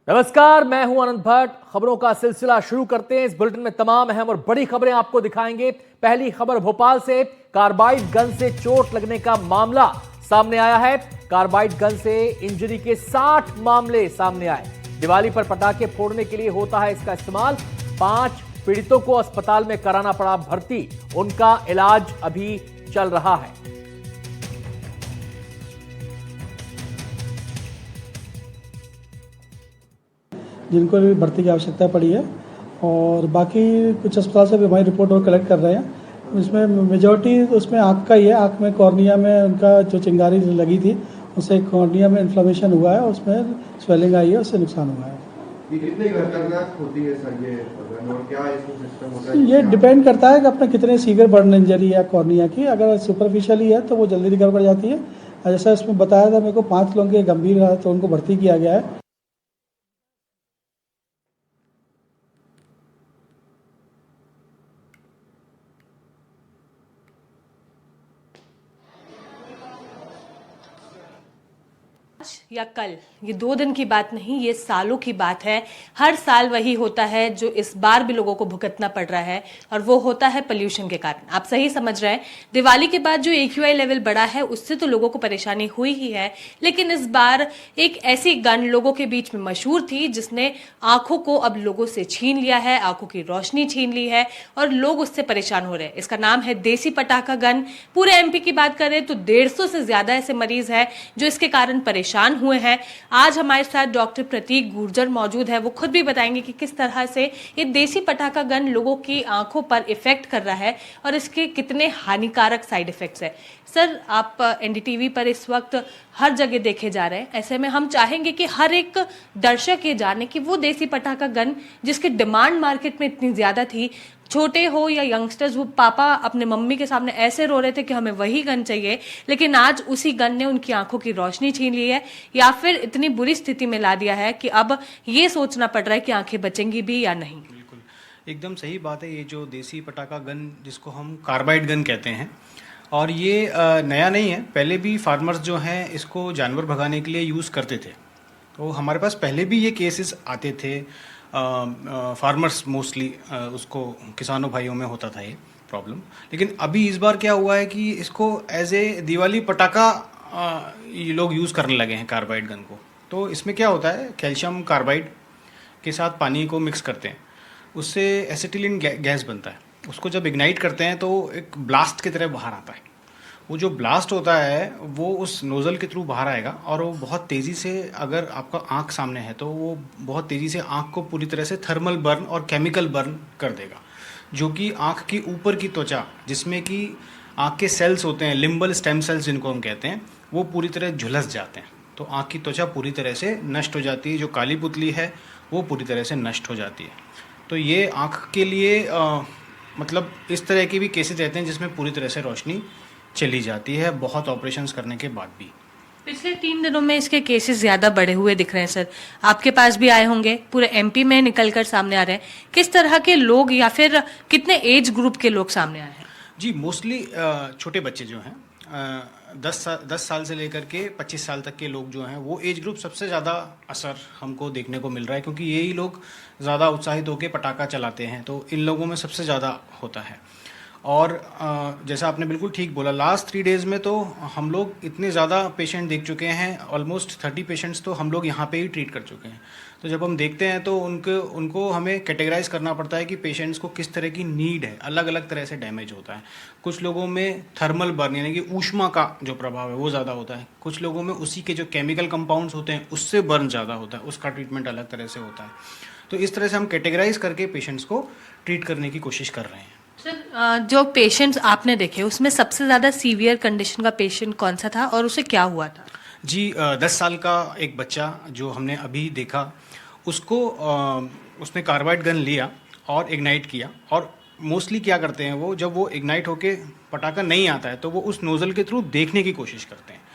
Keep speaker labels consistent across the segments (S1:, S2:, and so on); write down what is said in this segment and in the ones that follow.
S1: नमस्कार, मैं हूं आनंद भट्ट। खबरों का सिलसिला शुरू करते हैं। इस बुलेटिन में तमाम अहम और बड़ी खबरें आपको दिखाएंगे। पहली खबर भोपाल से। कार्बाइड गन से चोट लगने का मामला सामने आया है। कार्बाइड गन से इंजरी के 60 मामले सामने आए। दिवाली पर पटाखे फोड़ने के लिए होता है इसका इस्तेमाल। 5 पीड़ितों को अस्पताल में कराना पड़ा भर्ती। उनका इलाज अभी चल रहा है।
S2: जिनको भी भर्ती की आवश्यकता पड़ी है और बाकी कुछ अस्पताल से भी हमारी रिपोर्ट और कलेक्ट कर रहे हैं। इसमें मेजॉरिटी उसमें आँख का ही है। आँख में कॉर्निया में उनका जो चिंगारी लगी थी उससे कॉर्निया में इन्फ्लेमेशन हुआ है, उसमें स्वेलिंग आई है, उससे नुकसान हुआ है।
S3: ये कितनी खतरनाक होती है सर ये गन और क्या इसमें सिस्टम होता है?
S2: ये डिपेंड करता है कि अपने कितने सीवियर बर्न इंजरी है कॉर्निया की। अगर सुपरफिशियली है तो वो जल्दी रिकवर कर जाती है। जैसा इसमें बताया था मेरे को 5 लोगों के गंभीर है तो उनको भर्ती किया गया है।
S4: या कल, ये 2 दिन की बात नहीं, ये सालों की बात है। हर साल वही होता है जो इस बार भी लोगों को भुगतना पड़ रहा है, और वो होता है पोल्यूशन के कारण। आप सही समझ रहे हैं। दिवाली के बाद जो AQI लेवल बढ़ा है उससे तो लोगों को परेशानी हुई ही है, लेकिन इस बार एक ऐसी गन लोगों के बीच में मशहूर थी जिसने आंखों को अब लोगों से छीन लिया है, आंखों की रोशनी छीन ली है और लोग उससे परेशान हो रहे हैं। इसका नाम है देसी पटाखा गन। पूरे MP की बात करें तो 150 से ज्यादा ऐसे मरीज हैं जो इसके कारण परेशान हुए हैं। आज हमारे साथ डॉक्टर प्रतीक गुर्जर मौजूद है। वो खुद भी बताएंगे कि किस तरह से ये देसी पटाखा गन लोगों की आंखों पर इफेक्ट कर रहा है और इसके कितने हानिकारक साइड इफेक्ट्स है। सर, आप NDTV पर इस वक्त हर जगह देखे जा रहे हैं। ऐसे में हम चाहेंगे कि हर एक दर्शक ये जाने कि वो देसी पटाखा गन जिसकी डिमांड मार्केट में इतनी ज्यादा थी, छोटे हो या यंगस्टर्स, वो पापा अपने मम्मी के सामने ऐसे रो रहे थे कि हमें वही गन चाहिए, लेकिन आज उसी गन ने उनकी आंखों की रोशनी छीन ली है या फिर इतनी बुरी स्थिति में ला दिया है कि अब ये सोचना पड़ रहा है कि आंखें बचेंगी भी या नहीं।
S5: बिल्कुल, एकदम सही बात है। ये जो देसी पटाखा गन जिसको हम कार्बाइड गन कहते हैं, और ये नया नहीं है। पहले भी फार्मर्स जो हैं इसको जानवर भगाने के लिए यूज़ करते थे। तो हमारे पास पहले भी ये केसेस आते थे। फार्मर्स मोस्टली उसको किसानों भाइयों में होता था ये प्रॉब्लम। लेकिन अभी इस बार क्या हुआ है कि इसको एज ए दिवाली पटाखा ये लोग यूज़ करने लगे हैं कार्बाइड गन को। तो इसमें क्या होता है, कैल्शियम कार्बाइड के साथ पानी को मिक्स करते हैं, उससे एसिटिलीन गैस बनता है। उसको जब इग्नाइट करते हैं तो एक ब्लास्ट की तरह बाहर आता है। वो जो ब्लास्ट होता है वो उस नोज़ल के थ्रू बाहर आएगा और वो बहुत तेज़ी से, अगर आपका आँख सामने है तो वो बहुत तेज़ी से आँख को पूरी तरह से थर्मल बर्न और केमिकल बर्न कर देगा, जो कि आँख की ऊपर की त्वचा, जिसमें कि आँख के सेल्स होते हैं, लिम्बल स्टेम सेल्स जिनको हम कहते हैं, वो पूरी तरह झुलस जाते हैं। तो आँख की त्वचा पूरी तरह से नष्ट हो जाती है। जो काली पुतली है वो पूरी तरह से नष्ट हो जाती है। तो ये आँख के लिए मतलब इस तरह के भी केसेस रहते हैं जिसमें पूरी तरह से रोशनी चली जाती है, बहुत ऑपरेशंस करने के बाद भी।
S4: पिछले 3 दिनों में इसके केसेस ज्यादा बढ़े हुए दिख रहे हैं। सर, आपके पास भी आए होंगे, पूरे MP में निकलकर सामने आ रहे हैं। किस तरह के लोग या फिर कितने एज ग्रुप के लोग सामने आए हैं?
S5: जी, मोस्टली छोटे बच्चे जो हैं 10 साल से लेकर के 25 साल तक के लोग जो हैं, वो एज ग्रुप सबसे ज़्यादा असर हमको देखने को मिल रहा है, क्योंकि यही लोग ज़्यादा उत्साहित होकर पटाखा चलाते हैं। तो इन लोगों में सबसे ज़्यादा होता है। और जैसा आपने बिल्कुल ठीक बोला, लास्ट 3 डेज़ में तो हम लोग इतने ज़्यादा पेशेंट देख चुके हैं, ऑलमोस्ट 30 पेशेंट्स तो हम लोग यहाँ पे ही ट्रीट कर चुके हैं। तो जब हम देखते हैं तो उनको हमें कैटेगराइज करना पड़ता है कि पेशेंट्स को किस तरह की नीड है। अलग अलग तरह से डैमेज होता है। कुछ लोगों में थर्मल बर्न यानी कि ऊष्मा का जो प्रभाव है वो ज़्यादा होता है। कुछ लोगों में उसी के जो केमिकल कंपाउंड्स होते हैं उससे बर्न ज़्यादा होता है, उसका ट्रीटमेंट अलग तरह से होता है। तो इस तरह से हम कैटेगराइज करके पेशेंट्स को ट्रीट करने की कोशिश कर रहे हैं।
S4: सर, जो पेशेंट्स आपने देखे उसमें सबसे ज़्यादा सीवियर कंडीशन का पेशेंट कौन सा था और उसे क्या हुआ था?
S5: जी, 10 साल का एक बच्चा जो हमने अभी देखा, उसको उसने कार्बाइड गन लिया और इग्नाइट किया। और मोस्टली क्या करते हैं वो, जब वो इग्नाइट होके पटाखा नहीं आता है तो वो उस नोज़ल के थ्रू देखने की कोशिश करते हैं।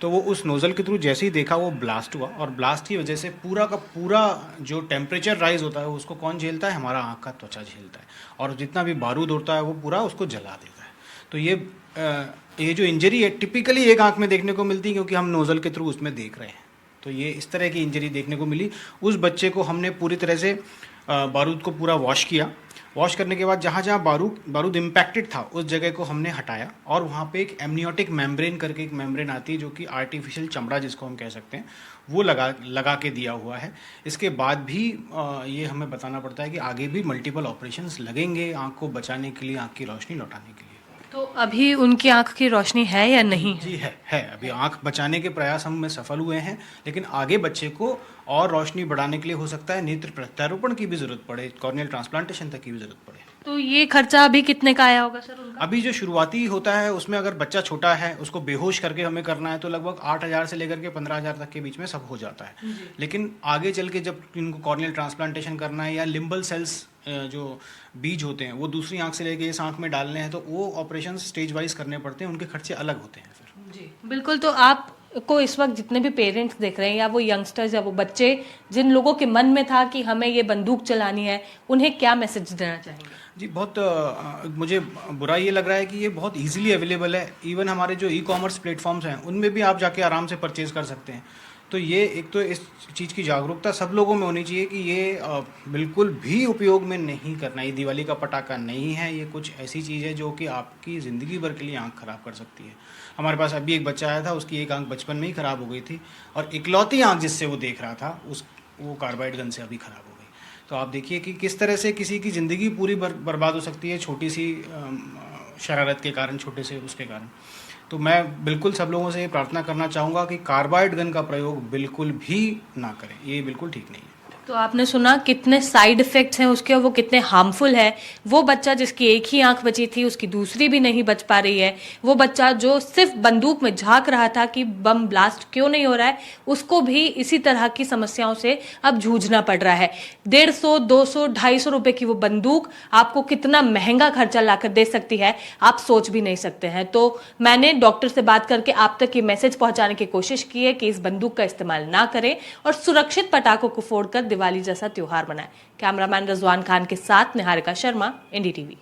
S5: तो वो उस नोज़ल के थ्रू जैसे ही देखा वो ब्लास्ट हुआ, और ब्लास्ट की वजह से पूरा का पूरा जो टेम्परेचर राइज होता है उसको कौन झेलता है? हमारा आँख का त्वचा झेलता है, और जितना भी बारूद उड़ता है वो पूरा उसको जला देता है। तो ये जो इंजरी है टिपिकली एक आँख में देखने को मिलती है, क्योंकि हम नोज़ल के थ्रू उसमें देख रहे हैं। तो ये इस तरह की इंजरी देखने को मिली। उस बच्चे को हमने पूरी तरह से बारूद को पूरा वॉश किया। वॉश करने के बाद जहाँ जहाँ बारूद इम्पैक्टेड था उस जगह को हमने हटाया और वहाँ पे एक एमनियोटिक मेम्ब्रेन करके एक मेम्ब्रेन आती है जो कि आर्टिफिशियल चमड़ा जिसको हम कह सकते हैं, वो लगा के दिया हुआ है। इसके बाद भी ये हमें बताना पड़ता है कि आगे भी मल्टीपल ऑपरेशंस लगेंगे आँख को बचाने के लिए, आँख की रोशनी लौटाने के लिए।
S4: तो अभी उनकी आंख की रोशनी है या नहीं है?
S5: जी है। अभी आंख बचाने के प्रयास हम में सफल हुए हैं, लेकिन आगे बच्चे को और रोशनी बढ़ाने के लिए हो सकता है नेत्र प्रत्यारोपण की भी जरूरत पड़े, कॉर्नियल ट्रांसप्लांटेशन तक की भी जरूरत पड़े।
S4: तो ये खर्चा अभी कितने का आया होगा सर उनका?
S5: अभी जो शुरुआती होता है उसमें अगर बच्चा छोटा है उसको बेहोश करके हमें करना है तो लगभग 8,000 से लेकर के 15,000 तक के बीच में सब हो जाता है। लेकिन आगे चल के जब इनको कॉर्नियल ट्रांसप्लांटेशन करना है या लिम्बल सेल्स जो बीज होते हैं वो दूसरी आंख से लेके इस आंख में डालने हैं तो वो ऑपरेशन स्टेज वाइज करने पड़ते हैं, उनके खर्चे अलग होते हैं फिर।
S4: जी बिल्कुल। तो आप को इस वक्त जितने भी पेरेंट्स देख रहे हैं या वो यंगस्टर्स या वो बच्चे जिन लोगों के मन में था कि हमें ये बंदूक चलानी है, उन्हें क्या मैसेज देना चाहेंगे?
S5: जी बहुत मुझे बुरा ये लग रहा है कि ये बहुत इजीली अवेलेबल है। इवन हमारे जो ई-कॉमर्स प्लेटफॉर्म्स हैं उनमें भी आप जाके आराम से परचेज कर सकते हैं। तो ये एक तो इस चीज़ की जागरूकता सब लोगों में होनी चाहिए कि ये बिल्कुल भी उपयोग में नहीं करना। ये दिवाली का पटाखा नहीं है, ये कुछ ऐसी चीज़ है जो कि आपकी ज़िंदगी भर के लिए आँख ख़राब कर सकती है। हमारे पास अभी एक बच्चा आया था, उसकी एक आँख बचपन में ही ख़राब हो गई थी और इकलौती आँख जिससे वो देख रहा था वो कार्बाइड गन से अभी ख़राब हो गई। तो आप देखिए कि किस तरह से किसी की ज़िंदगी पूरी बर्बाद हो सकती है छोटी सी शरारत के कारण, छोटे से उसके कारण। तो मैं बिल्कुल सब लोगों से ये प्रार्थना करना चाहूँगा कि कार्बाइड गन का प्रयोग बिल्कुल भी ना करें, ये बिल्कुल ठीक नहीं है।
S4: तो आपने सुना कितने साइड इफेक्ट्स हैं उसके, वो कितने हार्मफुल है। वो बच्चा जिसकी एक ही आंख बची थी उसकी दूसरी भी नहीं बच पा रही है। वो बच्चा जो सिर्फ बंदूक में झांक रहा था कि बम ब्लास्ट क्यों नहीं हो रहा है, उसको भी इसी तरह की समस्याओं से अब जूझना पड़ रहा है। 150, 200, 250 रुपए की वो बंदूक आपको कितना महंगा खर्चा लाकर दे सकती है, आप सोच भी नहीं सकते हैं। तो मैंने डॉक्टर से बात करके आप तक ये मैसेज पहुंचाने की कोशिश की है कि इस बंदूक का इस्तेमाल ना करें और सुरक्षित पटाखों को फोड़कर दिवाली जैसा त्योहार मनाएं। कैमरामैन रिजवान खान के साथ निहारिका शर्मा, एनडीटीवी।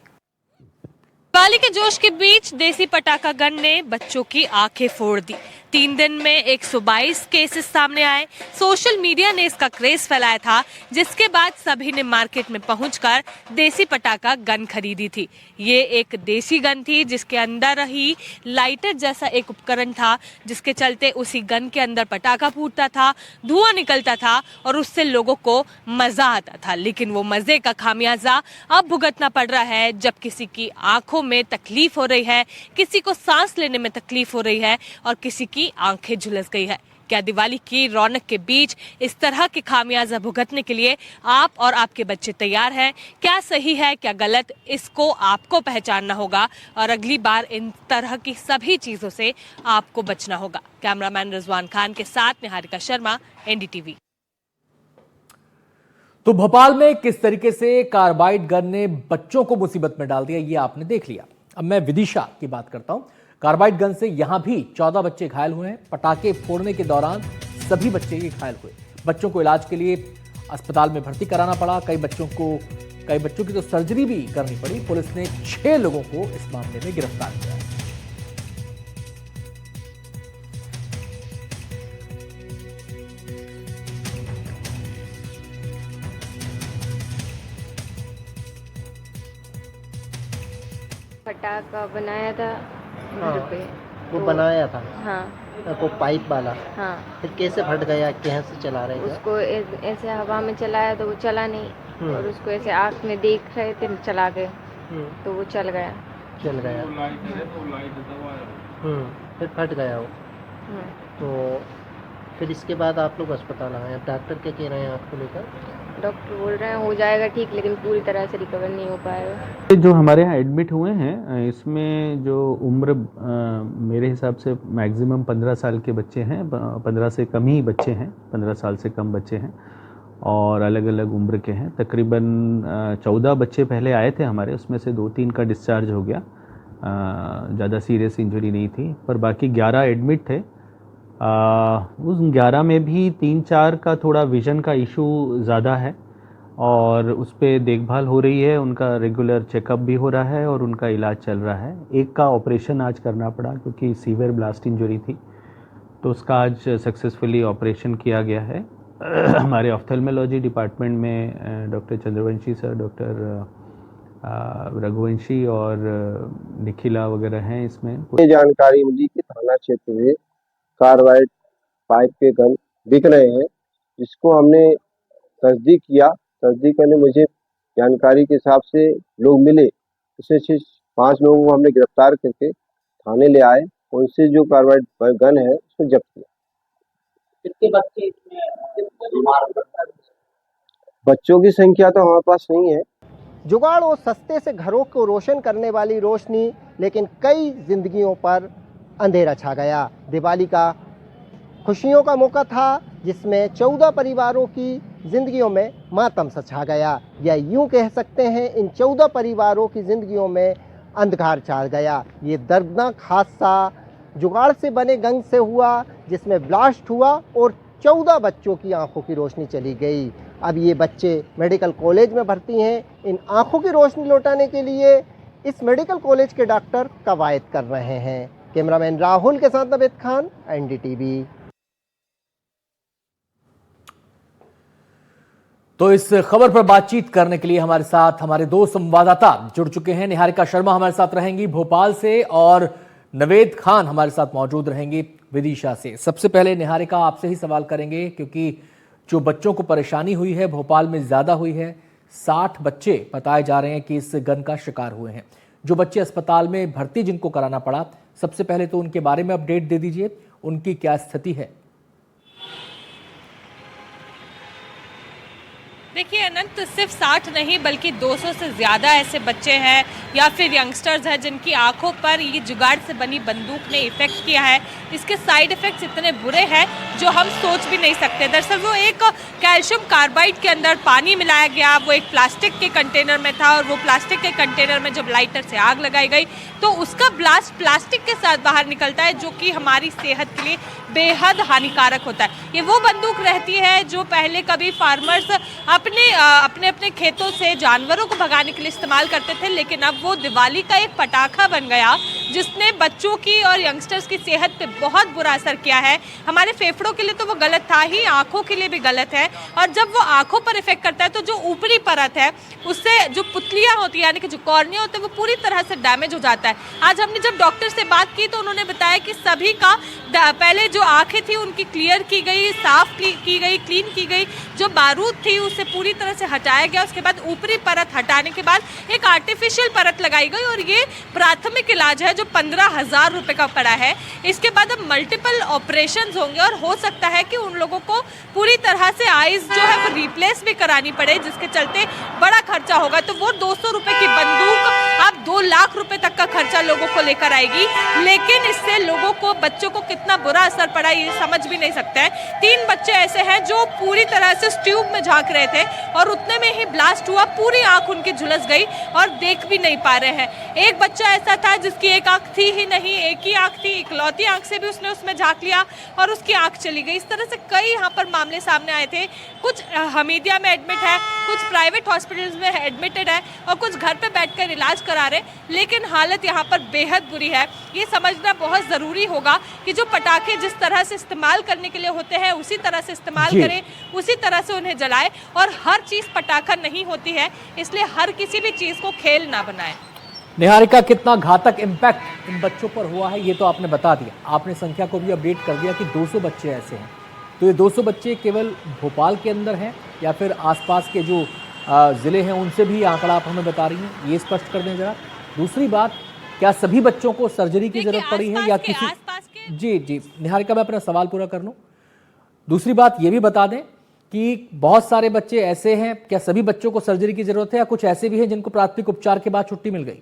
S4: दिवाली के जोश के बीच देसी पटाखा गन ने बच्चों की आंखें फोड़ दी। 3 दिन में 122 केसेस सामने आए। सोशल मीडिया ने इसका क्रेज फैलाया था, जिसके बाद सभी ने मार्केट में पहुंचकर देसी पटाखा गन खरीदी थी। ये एक देसी गन थी जिसके अंदर ही लाइटर जैसा एक उपकरण था, जिसके चलते उसी गन के अंदर पटाखा फूटता था, धुआं निकलता था और उससे लोगों को मजा आता था। लेकिन वो मजे का खामियाजा अब भुगतना पड़ रहा है, जब किसी की आंखों में तकलीफ हो रही है, किसी को सांस लेने में तकलीफ हो रही है और किसी की आंखें झुलस गई है। क्या दिवाली की रौनक के बीच इस तरह के खामियाजा भुगतने के लिए आप और आपके बच्चे तैयार हैं? क्या सही है, क्या गलत, इसको आपको पहचानना होगा और अगली बार इन तरह की सभी चीजों से आपको बचना होगा। कैमरामैन रिजवान खान के साथ निहारिका शर्मा, एनडीटीवी।
S1: तो भोपाल में किस तरीके से कार्बाइड गन ने बच्चों को मुसीबत में डाल दिया, ये आपने देख लिया। अब मैं विदिशा की बात करता हूं। कार्बाइड गन से यहां भी 14 बच्चे घायल हुए हैं। पटाखे फोड़ने के दौरान सभी बच्चे ही घायल हुए। बच्चों को इलाज के लिए अस्पताल में भर्ती कराना पड़ा। कई बच्चों की तो सर्जरी भी करनी पड़ी। पुलिस ने 6 लोगों को इस मामले में गिरफ्तार किया है।
S6: पटाखा बनाया था घर पे।
S7: वो बनाया था
S6: हाँ
S7: को पाइप वाला।
S6: हाँ।
S7: फिर कैसे फट गया, कैसे चला रहे थे?
S6: उसको ऐसे हवा में चलाया तो वो चला नहीं और उसको ऐसे आँख में देख रहे थे, चला गए तो वो चल गया।
S7: चल गया। फिर फट गया वो। तो फिर इसके बाद आप लोग अस्पताल आए। अब डॉक्टर क्या कह रहे हैं आपको लेकर?
S6: डॉक्टर बोल रहे हैं हो जाएगा ठीक, लेकिन पूरी तरह से रिकवर नहीं हो पाएगा।
S8: जो हमारे यहाँ एडमिट हुए हैं इसमें जो उम्र मेरे हिसाब से मैक्सिमम 15 साल के बच्चे हैं। 15 से कम ही बच्चे हैं, 15 साल से कम बच्चे हैं और अलग अलग उम्र के हैं। तकरीबन 14 बच्चे पहले आए थे हमारे, उसमें से 2-3 का डिस्चार्ज हो गया। ज़्यादा सीरियस इंजरी नहीं थी, पर बाकी 11 एडमिट थे। उस 11 में भी 3-4 का थोड़ा विज़न का इशू ज़्यादा है और उस पर देखभाल हो रही है। उनका रेगुलर चेकअप भी हो रहा है और उनका इलाज चल रहा है। एक का ऑपरेशन आज करना पड़ा क्योंकि सीवियर ब्लास्ट इंजरी थी। तो उसका आज सक्सेसफुली ऑपरेशन किया गया है। हमारे ऑफ्थेल्मोलॉजी डिपार्टमेंट में doctor Chandravanshi sir, doctor Raghuvanshi और निखिला वगैरह हैं इसमें।
S9: ये जानकारी मिली कि थाना क्षेत्र में कार्बाइड पाइप के गन बिक रहे हैं, जिसको हमने तस्दीक किया। तस्दीक करने मुझे जानकारी के हिसाब से लोग मिले, उससे 5 लोगों को हमने गिरफ्तार करके थाने ले आए। उनसे जो कार्बाइड गन है उसको जब्त किया।
S7: कितने बच्चे इसमें?
S9: बच्चों की संख्या तो हमारे पास नहीं है।
S10: जुगाड़ और सस्ते से घरों को रोशन करने वाली रोशनी, लेकिन कई जिंदगियों पर अंधेरा छा गया। दिवाली का खुशियों का मौका था, जिसमें 14 परिवारों की जिंदगियों में मातम सा छा गया, या यूं कह सकते हैं इन 14 परिवारों की जिंदगियों में अंधकार छा गया। ये दर्दनाक हादसा जुगाड़ से बने गन से हुआ, जिसमें ब्लास्ट हुआ और 14 बच्चों की आंखों की रोशनी चली गई। अब ये बच्चे मेडिकल कॉलेज में भर्ती हैं। इन आंखों की रोशनी लौटाने के लिए इस मेडिकल कॉलेज के डॉक्टर कवायद कर रहे हैं। कैमरामैन राहुल के साथ नवेद खान, एनडीटीवी।
S1: तो इस खबर पर बातचीत करने के लिए हमारे साथ हमारे 2 संवाददाता जुड़ चुके हैं। निहारिका शर्मा हमारे साथ रहेंगी भोपाल से और नवेद खान हमारे साथ मौजूद रहेंगे विदिशा से। सबसे पहले निहारिका, आपसे ही सवाल करेंगे, क्योंकि जो बच्चों को परेशानी हुई है भोपाल में ज्यादा हुई है। 60 बच्चे बताए जा रहे हैं कि इस गन का शिकार हुए हैं। जो बच्चे अस्पताल में भर्ती जिनको कराना पड़ा, सबसे पहले तो उनके बारे में अपडेट दे दीजिए, उनकी क्या स्थिति है?
S4: देखिए अनंत, सिर्फ 60 नहीं बल्कि 200 से ज़्यादा ऐसे बच्चे हैं या फिर यंगस्टर्स हैं जिनकी आंखों पर ये जुगाड़ से बनी बंदूक ने इफेक्ट किया है। इसके साइड इफ़ेक्ट्स इतने बुरे हैं जो हम सोच भी नहीं सकते। दरअसल वो एक कैल्शियम कार्बाइड के अंदर पानी मिलाया गया, वो एक प्लास्टिक के कंटेनर में था और वो प्लास्टिक के कंटेनर में जब लाइटर से आग लगाई गई तो उसका ब्लास्ट प्लास्टिक के साथ बाहर निकलता है, जो कि हमारी सेहत के लिए बेहद हानिकारक होता है। ये वो बंदूक रहती है जो पहले कभी फार्मर्स अपने खेतों से जानवरों को भगाने के लिए इस्तेमाल करते थे, लेकिन अब वो दिवाली का एक पटाखा बन गया जिसने बच्चों की और यंगस्टर्स की सेहत पे बहुत बुरा असर किया है। हमारे फेफड़ों के लिए तो वो गलत था ही, आंखों के लिए भी गलत है। और जब वो आंखों पर इफेक्ट करता है तो जो ऊपरी परत है उससे जो पुतलियां होती है, यानी कि जो कॉर्निया होते हैं, वो पूरी तरह से डैमेज हो जाता है। आज हमने जब डॉक्टर से बात की तो उन्होंने बताया कि सभी का पहले जो आंखें थी उनकी क्लियर की गई, साफ की गई, क्लीन की गई। जो बारूद थी उसे पूरी तरह से हटाया गया। उसके बाद ऊपरी परत हटाने के बाद एक आर्टिफिशियल परत लगाई गई और ये प्राथमिक इलाज है जो 15,000 रुपए का पड़ा है। इसके बाद अब मल्टीपल ऑपरेशंस होंगे और हो सकता है कि उन लोगों को पूरी तरह से आईज जो है वो रिप्लेस भी करानी पड़े, जिसके चलते बड़ा खर्चा होगा। तो वो 200 रुपए की बंदूक अब 2 लाख रुपए तक का खर्चा लोगों को लेकर आएगी। लेकिन इससे लोगों को, बच्चों को कितना बुरा असर पड़ा ये समझ भी नहीं सकते हैं। 3 बच्चे ऐसे हैं जो पूरी तरह से ट्यूब में झांक रहे थे और उतने में ही ब्लास्ट हुआ, पूरी आंख उनकी झुलस गई और देख भी नहीं पा रहे हैं। एक बच्चा ऐसा था जिसकी एक आंख थी ही नहीं, एक ही आंख थी, इकलौती आंख से भी उसने उसमें झांक लिया और उसकी आंख चली गई। इस तरह से कई यहाँ पर मामले सामने आए थे। कुछ हमीदिया में एडमिट है, कुछ प्राइवेट हॉस्पिटल्स में एडमिटेड है और कुछ घर पे बैठकर इलाज करा रहे, लेकिन हालत यहाँ पर बेहद बुरी है। ये समझना बहुत ज़रूरी होगा कि जो पटाखे जिस तरह से इस्तेमाल करने के लिए होते हैं उसी तरह से इस्तेमाल करें, उसी तरह से उन्हें जलाएं। और हर चीज़ पटाखा नहीं होती है, इसलिए हर किसी भी चीज़ को खेल ना बनाएं।
S1: निहारिका, कितना घातक इम्पैक्ट इन बच्चों पर हुआ है ये तो आपने बता दिया। आपने संख्या को भी अपडेट कर दिया कि 200 बच्चे ऐसे हैं। तो ये 200 बच्चे केवल भोपाल के अंदर हैं या फिर आसपास के जो ज़िले हैं उनसे भी आंकड़ा आप हमें बता रही हैं, ये स्पष्ट कर दें जरा। दूसरी बात, क्या सभी बच्चों को सर्जरी की जरूरत पड़ी है या किसी? जी निहारिका, मैं अपना सवाल पूरा कर लूँ। दूसरी बात ये भी बता दें कि बहुत सारे बच्चे ऐसे हैं, क्या सभी बच्चों को सर्जरी की जरूरत है या कुछ ऐसे भी हैं जिनको प्राथमिक उपचार के बाद छुट्टी मिल गई?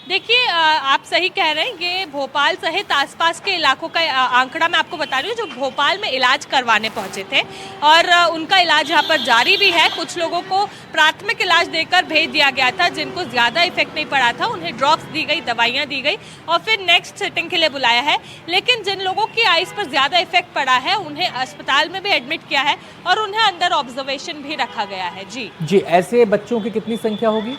S4: देखिए, आप सही कह रहे हैं। ये भोपाल सहित आसपास के इलाकों का आंकड़ा मैं आपको बता रही हूँ, जो भोपाल में इलाज करवाने पहुँचे थे और उनका इलाज यहाँ पर जारी भी है। कुछ लोगों को प्राथमिक इलाज देकर भेज दिया गया था, जिनको ज़्यादा इफेक्ट नहीं पड़ा था उन्हें ड्रॉप्स दी गई, दवाइयाँ दी गई और फिर नेक्स्ट सेटिंग के लिए बुलाया है। लेकिन जिन लोगों की आइज़ पर ज़्यादा इफेक्ट पड़ा है उन्हें अस्पताल में भी एडमिट किया है और उन्हें अंदर ऑब्जर्वेशन भी रखा गया है। जी,
S1: ऐसे बच्चों की कितनी संख्या होगी?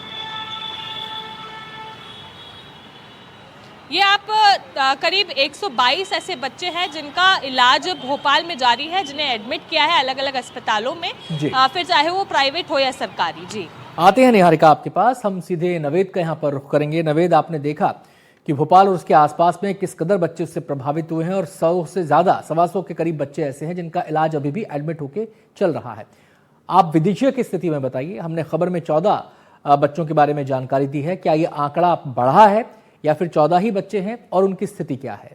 S4: ये आप करीब 122 ऐसे बच्चे हैं जिनका इलाज भोपाल में जारी है, जिन्हें एडमिट किया है अलग अलग अस्पतालों में, फिर चाहे वो प्राइवेट हो या सरकारी। जी
S1: आते हैं निहारिका आपके पास, हम सीधे नवेद का यहाँ पर रुख करेंगे। नवेद, आपने देखा कि भोपाल और उसके आसपास में किस कदर बच्चे उससे प्रभावित हुए हैं और 100 से ज्यादा 125 के करीब बच्चे ऐसे हैं जिनका इलाज अभी भी एडमिट होकर चल रहा है। आप विदिशा की स्थिति में बताइए। हमने खबर में 14 बच्चों के बारे में जानकारी दी है, क्या ये आंकड़ा बढ़ा है या फिर 14 ही बच्चे हैं और उनकी स्थिति क्या है?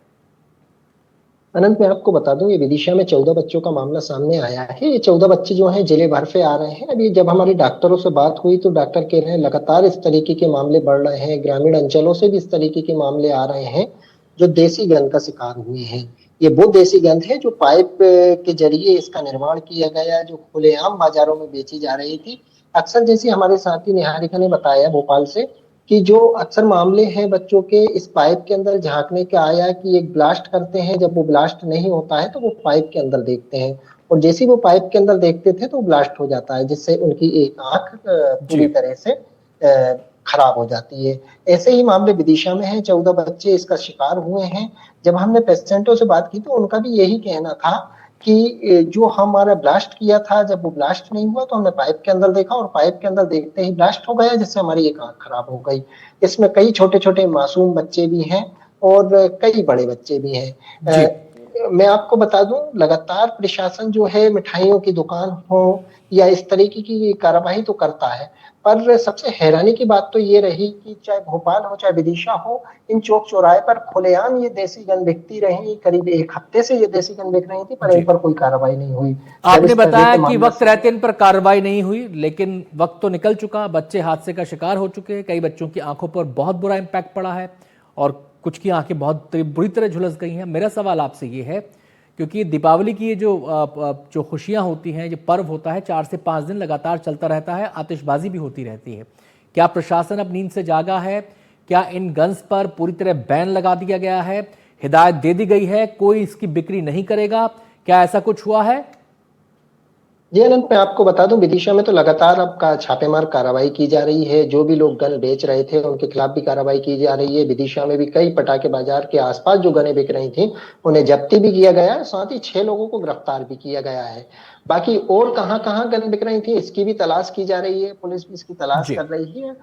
S10: अनंत, मैं आपको बता दूं, ये विदिशा में 14 बच्चों का मामला सामने आया है। ये 14 बच्चे जो हैं जिले भर से आ रहे हैं। अभी जब हमारे डॉक्टरों से बात हुई तो डॉक्टर कह रहे हैं लगातार इस तरीके के मामले बढ़ रहे हैं, ग्रामीण अंचलों से भी इस तरीके के मामले आ रहे हैं जो देसी गंध का शिकार हुए हैं। ये वो देसी गंध है जो पाइप के जरिए इसका निर्माण किया गया, जो खुलेआम बाजारों में बेची जा रही थी। अक्सर जैसे हमारे साथी निहारिका ने बताया भोपाल से कि जो अक्सर मामले हैं बच्चों के इस पाइप के अंदर झांकने का आया कि एक ब्लास्ट करते हैं, जब वो ब्लास्ट नहीं होता है तो वो पाइप के अंदर देखते हैं, और जैसे ही वो पाइप के अंदर देखते थे तो ब्लास्ट हो जाता है, जिससे उनकी एक आंख पूरी तरह से खराब हो जाती है। ऐसे ही मामले विदिशा में हैं, 14 बच्चे इसका शिकार हुए हैं। जब हमने पेशेंटों से बात की तो उनका भी यही कहना था कि जो हमारा ब्लास्ट किया था, जब वो ब्लास्ट नहीं हुआ तो हमने पाइप के अंदर देखा और पाइप के अंदर देखते ही ब्लास्ट हो गया, जिससे हमारी एक आंख खराब हो गई। इसमें कई छोटे छोटे मासूम बच्चे भी हैं और कई बड़े बच्चे भी हैं। मैं आपको बता दूं, लगातार प्रशासन जो है मिठाइयों की दुकान हो या इस तरीके की कार्रवाई तो करता है, पर सबसे हैरानी की बात तो ये रही कि चाहे भोपाल हो चाहे विदिशा हो, इन चौक चौराहे पर खुलेआम ये देसी गन बिकती रही। करीब एक हफ्ते से ये देसी गन बिक रही थी, पर इन पर कोई कार्रवाई नहीं हुई।
S1: आपने बताया कि वक्त रहते इन पर कार्रवाई नहीं हुई, लेकिन वक्त तो निकल चुका, बच्चे हादसे का शिकार हो चुके हैं, कई बच्चों की आंखों पर बहुत बुरा इम्पैक्ट पड़ा है और कुछ की आंखें बहुत बुरी तरह झुलस गई हैं। मेरा सवाल आपसे ये है, क्योंकि दीपावली की ये जो खुशियां होती हैं, जो पर्व होता है 4 से 5 दिन लगातार चलता रहता है, आतिशबाजी भी होती रहती है, क्या प्रशासन अब नींद से जागा है? क्या इन गन्स पर पूरी तरह बैन लगा दिया गया है, हिदायत दे दी गई है, कोई इसकी बिक्री नहीं करेगा? क्या ऐसा कुछ हुआ है?
S10: जी अनंत, मैं आपको बता दूं, विदिशा में तो लगातार अब छापेमार कार्रवाई की जा रही है। जो भी लोग गन बेच रहे थे उनके खिलाफ भी कार्रवाई की जा रही है। विदिशा में भी कई पटाखे बाजार के आसपास जो गनें बिक रही थी उन्हें जब्ती भी किया गया है, साथ ही 6 लोगों को गिरफ्तार भी किया गया है। बाकी और कहां गन बिक रही थी इसकी भी तलाश की जा रही है, पुलिस भी इसकी तलाश कर रही है।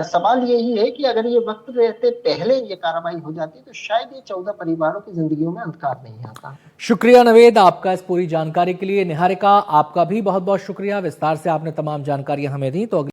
S10: सवाल यही है कि अगर ये वक्त रहते पहले ये कार्रवाई हो जाती तो शायद ये 14 परिवारों की जिंदगियों में अंधकार नहीं आता।
S1: शुक्रिया नवेद आपका इस पूरी जानकारी के लिए। निहारिका, आपका भी बहुत बहुत शुक्रिया, विस्तार से आपने तमाम जानकारियां हमें दी। तो